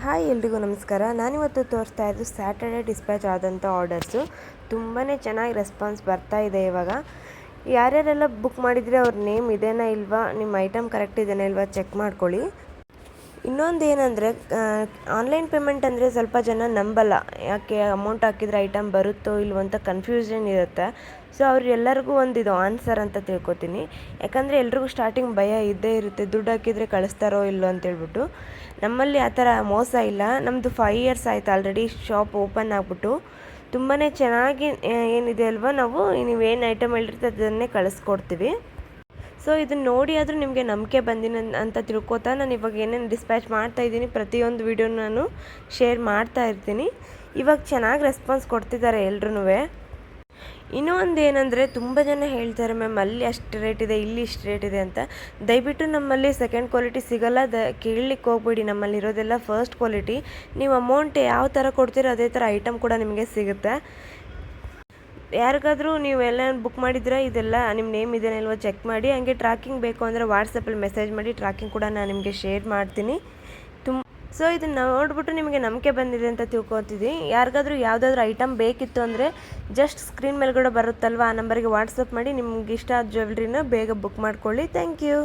Hi ಎಲ್ರಿಗೂ ನಮಸ್ಕಾರ. ನಾನಿವತ್ತು ತೋರಿಸ್ತಾ ಇದ್ದು ಸ್ಯಾಟರ್ಡೆ ಡಿಸ್ಪ್ಯಾಚ್ ಆದಂಥ ಆರ್ಡರ್ಸು. ತುಂಬಾ ಚೆನ್ನಾಗಿ ರೆಸ್ಪಾನ್ಸ್ ಬರ್ತಾ ಇದೆ. ಇವಾಗ ಯಾರ್ಯಾರೆಲ್ಲ ಬುಕ್ ಮಾಡಿದರೆ ಅವ್ರ ನೇಮ್ ಇದೇನಾ ಇಲ್ವಾ, ನಿಮ್ಮ ಐಟಮ್ ಕರೆಕ್ಟ್ ಇದೇನಾ ಇಲ್ವಾ ಚೆಕ್ ಮಾಡ್ಕೊಳ್ಳಿ. ಇನ್ನೊಂದು ಏನಂದರೆ, ಆನ್ಲೈನ್ ಪೇಮೆಂಟ್ ಅಂದರೆ ಸ್ವಲ್ಪ ಜನ ನಂಬಲ್ಲ. ಯಾಕೆ ಅಮೌಂಟ್ ಹಾಕಿದರೆ ಐಟಮ್ ಬರುತ್ತೋ ಇಲ್ವೋ ಅಂತ ಕನ್ಫ್ಯೂಷನ್ ಇರುತ್ತೆ. ಸೊ ಅವ್ರೆಲ್ಲರಿಗೂ ಇದು ಆನ್ಸರ್ ಅಂತ ತಿಳ್ಕೊತೀನಿ. ಯಾಕಂದರೆ ಎಲ್ರಿಗೂ ಸ್ಟಾರ್ಟಿಂಗ್ ಭಯ ಇದ್ದೇ ಇರುತ್ತೆ, ದುಡ್ಡು ಹಾಕಿದರೆ ಕಳಿಸ್ತಾರೋ ಇಲ್ಲೋ ಅಂತೇಳ್ಬಿಟ್ಟು. ನಮ್ಮಲ್ಲಿ ಆ ಥರ ಮೋಸ ಇಲ್ಲ. ನಮ್ಮದು 5 years ಆಯಿತು ಆಲ್ರೆಡಿ ಶಾಪ್ ಓಪನ್ ಆಗಿಬಿಟ್ಟು. ತುಂಬಾ ಚೆನ್ನಾಗಿ ಏನಿದೆ ಅಲ್ವಾ, ನೀವೇನು ಐಟಮ್ ಹೇಳಿರ್ತೀವಿ ಅದನ್ನೇ ಕಳಿಸ್ಕೊಡ್ತೀವಿ. ಸೊ ಇದನ್ನು ನೋಡಿ ಆದರೂ ನಿಮಗೆ ನಂಬಿಕೆ ಬಂದಿನ ಅಂತ ತಿಳ್ಕೊತಾ ನಾನು ಇವಾಗ ಏನೇನು ಡಿಸ್ಪ್ಯಾಚ್ ಮಾಡ್ತಾಯಿದ್ದೀನಿ ಪ್ರತಿಯೊಂದು ವೀಡಿಯೋ ನಾನು ಶೇರ್ ಮಾಡ್ತಾ ಇರ್ತೀನಿ. ಇವಾಗ ಚೆನ್ನಾಗಿ ರೆಸ್ಪಾನ್ಸ್ ಕೊಡ್ತಿದ್ದಾರೆ ಎಲ್ರೂ. ಇನ್ನೂ ಒಂದು ಏನಂದರೆ, ತುಂಬ ಜನ ಹೇಳ್ತಾರೆ ಮ್ಯಾಮ್ ಅಲ್ಲಿ ಅಷ್ಟು ರೇಟ್ ಇದೆ, ಇಲ್ಲಿ ಇಷ್ಟು ರೇಟ್ ಇದೆ ಅಂತ. ದಯವಿಟ್ಟು ನಮ್ಮಲ್ಲಿ ಸೆಕೆಂಡ್ ಕ್ವಾಲಿಟಿ ಸಿಗೋಲ್ಲ, ಕೇಳಲಿಕ್ಕೆ ಹೋಗ್ಬೇಡಿ. ನಮ್ಮಲ್ಲಿ ಇರೋದೆಲ್ಲ ಫಸ್ಟ್ ಕ್ವಾಲಿಟಿ. ನೀವು ಅಮೌಂಟ್ ಯಾವ ಥರ ಕೊಡ್ತೀರೋ ಅದೇ ಥರ ಐಟಮ್ ಕೂಡ ನಿಮಗೆ ಸಿಗುತ್ತೆ. ಯಾರಿಗಾದರೂ ನೀವೆಲ್ಲ ಬುಕ್ ಮಾಡಿದರೆ ಇದೆಲ್ಲ ನಿಮ್ಮ ನೇಮ್ ಇದೇನೋ ಇಲ್ವೋ ಚೆಕ್ ಮಾಡಿ. ಹಂಗೆ ಟ್ರ್ಯಾಕಿಂಗ್ ಬೇಕು ಅಂದರೆ ವಾಟ್ಸಪ್ಪಲ್ಲಿ ಮೆಸೇಜ್ ಮಾಡಿ, ಟ್ರ್ಯಾಕಿಂಗ್ ಕೂಡ ನಾನು ನಿಮಗೆ ಶೇರ್ ಮಾಡ್ತೀನಿ. ಸೊ ಇದನ್ನು ನೋಡಿಬಿಟ್ಟು ನಿಮಗೆ ನಂಬಿಕೆ ಬಂದಿದೆ ಅಂತ ತಿಳ್ಕೊತಿದ್ದೀನಿ. ಯಾರಿಗಾದರೂ ಯಾವುದಾದ್ರೂ ಐಟಮ್ ಬೇಕಿತ್ತು ಅಂದರೆ ಜಸ್ಟ್ ಸ್ಕ್ರೀನ್ ಮೇಲ್ಗಡೆ ಬರುತ್ತಲ್ವ, ಆ ನಂಬರಿಗೆ ವಾಟ್ಸಪ್ ಮಾಡಿ ನಿಮ್ಗೆ ಇಷ್ಟ ಆದ ಜ್ಯುವೆಲ್ರಿನ ಬೇಗ ಬುಕ್ ಮಾಡ್ಕೊಳ್ಳಿ. Thank you.